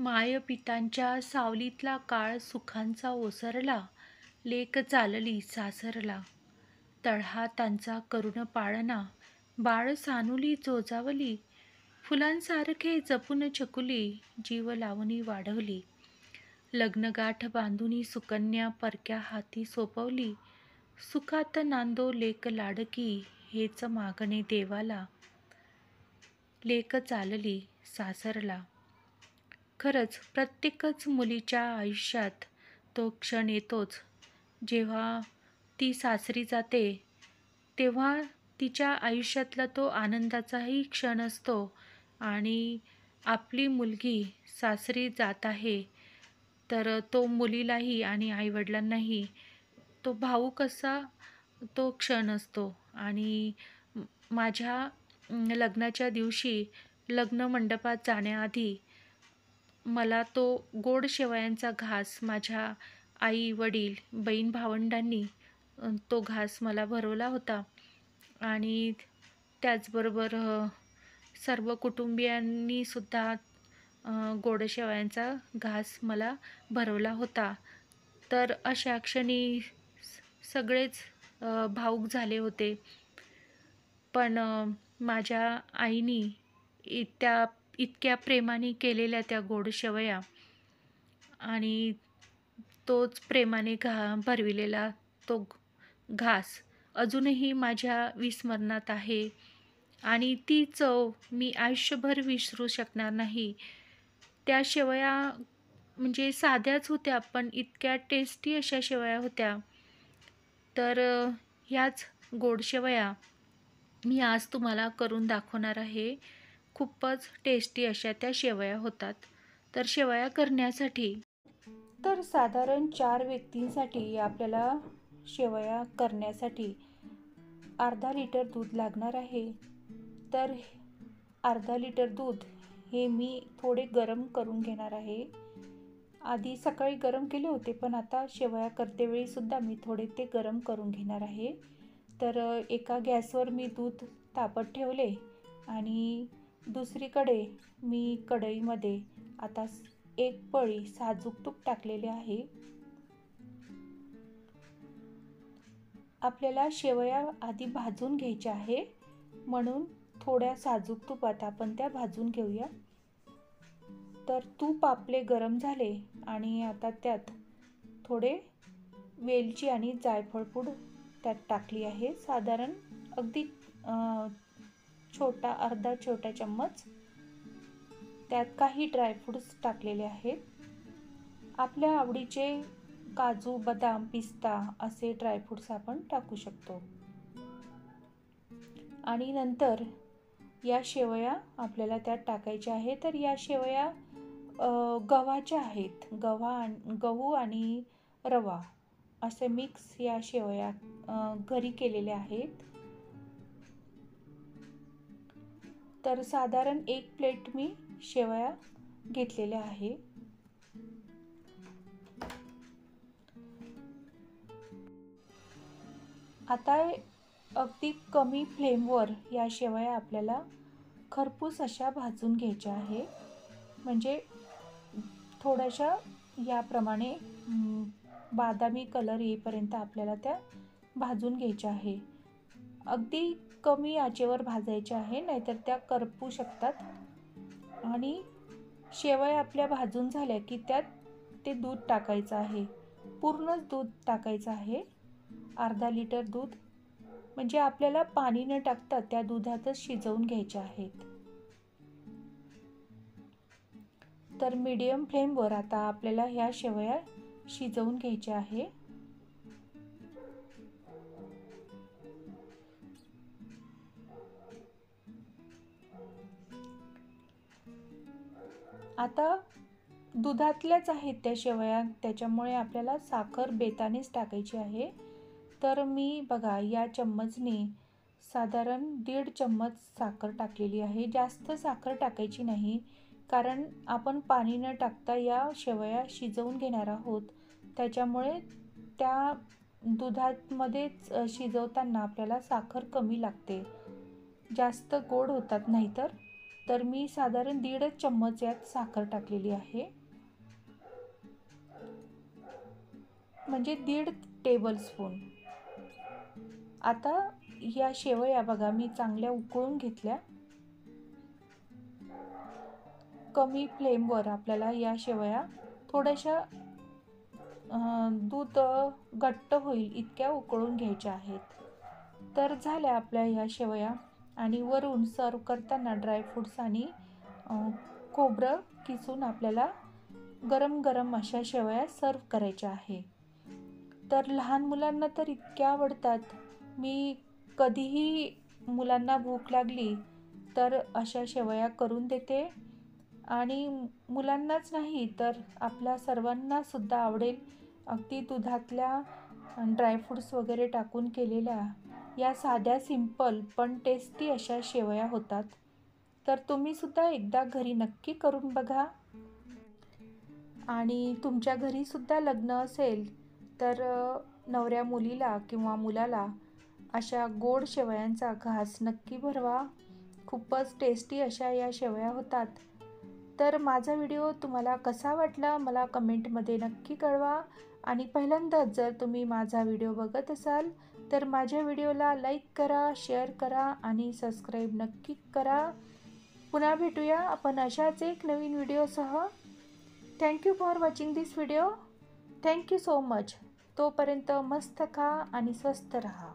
मायपितांच्या सावलीतला काळ सुखांचा ओसरला, लेक चालली सासरला. तळहातांचा करुण पाळणा, बाळ सानुली जोजावली. फुलांसारखे जपून चकुली, जीव लावणी वाढवली. लग्नगाठ बांधुनी सुकन्या परक्या हाती सोपवली. सुखात नांदो लेक लाडकी, हेच मागणे देवाला. लेक चालली सासरला. खरंच प्रत्येकच मुलीच्या आयुष्यात तो क्षण येतोच, जेव्हा ती सासरी जाते, तेव्हा तिच्या आयुष्यातला तो आनंदाचाही क्षण असतो. आणि आपली मुलगी सासरी जात आहे, तर तो मुलीलाही आणि आईवडिलांनाही तो भावूक असा तो क्षण असतो. आणि माझ्या लग्नाच्या दिवशी लग्न मंडपात जाण्याआधी मला तो गोड शेवयांचा घास माझ्या आई वडील बहीण भावंडांनी तो घास मला भरवला होता. आणि त्याचबरोबर सर्व कुटुंबियांनी सुद्धा गोड शेवयांचा घास मला भरवला होता. तर अशा क्षणी सगळेच भावूक झाले होते. पण माझ्या आईनी इतक्या प्रेमाने केलेल्या त्या गोड शेवया आणि तोच प्रेमाने भरविलेला तो घास अजूनही माझ्या विस्मरणात आहे. आणि ती चव मी आयुष्यभर विसरू शकणार नाही. त्या शेवया म्हणजे साध्याच होत्या, पण इतक्या टेस्टी अशा शेवया होत्या. तर ह्याच गोड शेवया मी आज तुम्हाला करून दाखवणार आहे. खूपच टेस्टी अशा त्या शेवया होतात. तर शेवया करण्यासाठी साधारण 4 व्यक्तींसाठी आपल्याला शेवया करण्यासाठी अर्धा लिटर दूध लागणार आहे. तर अर्धा लिटर दूध हे मी थोडे गरम करून घेणार आहे. आधी सकाळी गरम केले होते, पण आता शेवया करतेवेळी सुद्धा मी थोडे ते गरम करून घेणार आहे. तर एका गॅसवर मी दूध तापत ठेवले आणि दुसरीकडे मी कढईमध्ये आता 1 पळी साजूक तूप टाकलेले आहे. आपल्याला शेवया आधी भाजून घ्यायच्या आहे, म्हणून थोड्या साजूक तुपात आपण त्या भाजून घेऊया. तर तूप आपले गरम झाले आणि आता त्यात थोडे वेलची आणि जायफळ पूड त्यात टाकली आहे. साधारण अगदी अर्धा छोटा चम्मच. त्यात काही ड्रायफ्रूट्स टाकलेले आहेत. आपल्या आवडीचे काजू, बदाम, पिस्ता असे ड्रायफ्रूट्स आपण टाकू शकतो. आणि नंतर या शेवया आपल्याला त्यात टाकायच्या आहेत. तर या शेवया गव्हाच्या आहेत. गहू आणि रवा असे मिक्स या शेवया घरी केलेल्या आहेत. तर साधारण 1 प्लेट मी शेवया घेतलेल्या आहे. आता अगदी कमी फ्लेमवर या शेवया आपल्याला खरपूस अशा भाजून घ्यायच्या आहे. म्हणजे थोड्याशा याप्रमाणे बदामी कलर येईपर्यंत आपल्याला त्या भाजून घ्यायच्या आहे. अगदी कमी आचेवर भाजायच्या आहे, नाहीतर त्या करपू शकतात. आणि शेवया आपल्या भाजून झाल्या की त्यात ते दूध टाकायचं आहे. पूर्णच दूध टाकायचं आहे. अर्धा लिटर दूध, म्हणजे आपल्याला पाणी न टाकता त्या दुधातच शिजवून घ्यायचे आहेत. तर मीडियम फ्लेमवर आता आपल्याला ह्या शेवया शिजवून घ्यायच्या आहे. आता दुधातल्याच आहेत त्या शेवया, त्याच्यामुळे आपल्याला साखर बेतानेच टाकायची आहे. तर मी बघा या चम्मचने साधारण 1.5 चम्मच साखर टाकलेली आहे. जास्त साखर टाकायची नाही, कारण आपण पाणी न टाकता या शेवया शिजवून घेणार आहोत. त्याच्यामुळे त्या दुधामध्येच शिजवताना आपल्याला साखर कमी लागते, जास्त गोड होतात नाहीतर. तर मी साधारण 1.5 चम्मच यात साखर टाकलेली आहे, म्हणजे 1.5 टेबलस्पून. आता या शेवया बघा मी चांगल्या उकळून घेतल्या. कमी फ्लेमवर आपल्याला या शेवया थोड्याशा दूध घट्ट होईल इतक्या उकळून घ्यायच्या आहेत. तर झाल्या आपल्या ह्या शेवया. आणि वरून सर्व करताना ड्रायफ्रूट्स आणि खोबरं किसून आपल्याला गरम गरम अशा शेवया सर्व करायच्या आहे. तर लहान मुलांना तर इतक्या आवडतात. मी कधीही मुलांना भूक लागली तर अशा शेवया करून देते, आणि मुलांनाच नाही तर आपल्या सर्वांना सुद्धा आवडेल. अगदी दुधातल्या ड्रायफ्रूट्स वगैरे टाकून केलेल्या या साध्या सिंपल पण टेस्टी अशा शेवया होतात. तर तुम्ही सुद्धा एकदा घरी नक्की करून बघा. आणि तुमच्या घरी सुद्धा लग्न असेल तर नवऱ्या मुलीला किंवा मुलाला अशा गोड शेवयांचा घास नक्की भरवा. खूपच टेस्टी अशा या शेवया होतात. तर माझा व्हिडिओ तुम्हाला कसा वाटला मला कमेंटमध्ये नक्की कळवा. आणि पहिल्यांदाच जर तुम्ही माझा व्हिडिओ बघत असाल तर माझ्या व्हिडिओला लाईक करा, शेअर करा आणि सबस्क्राईब नक्की करा. पुन्हा भेटूया आपण अशाच एक नवीन व्हिडिओसह. Thank you for watching this video. Thank you so much. तोपर्यंत मस्त खा आणि स्वस्थ रहा.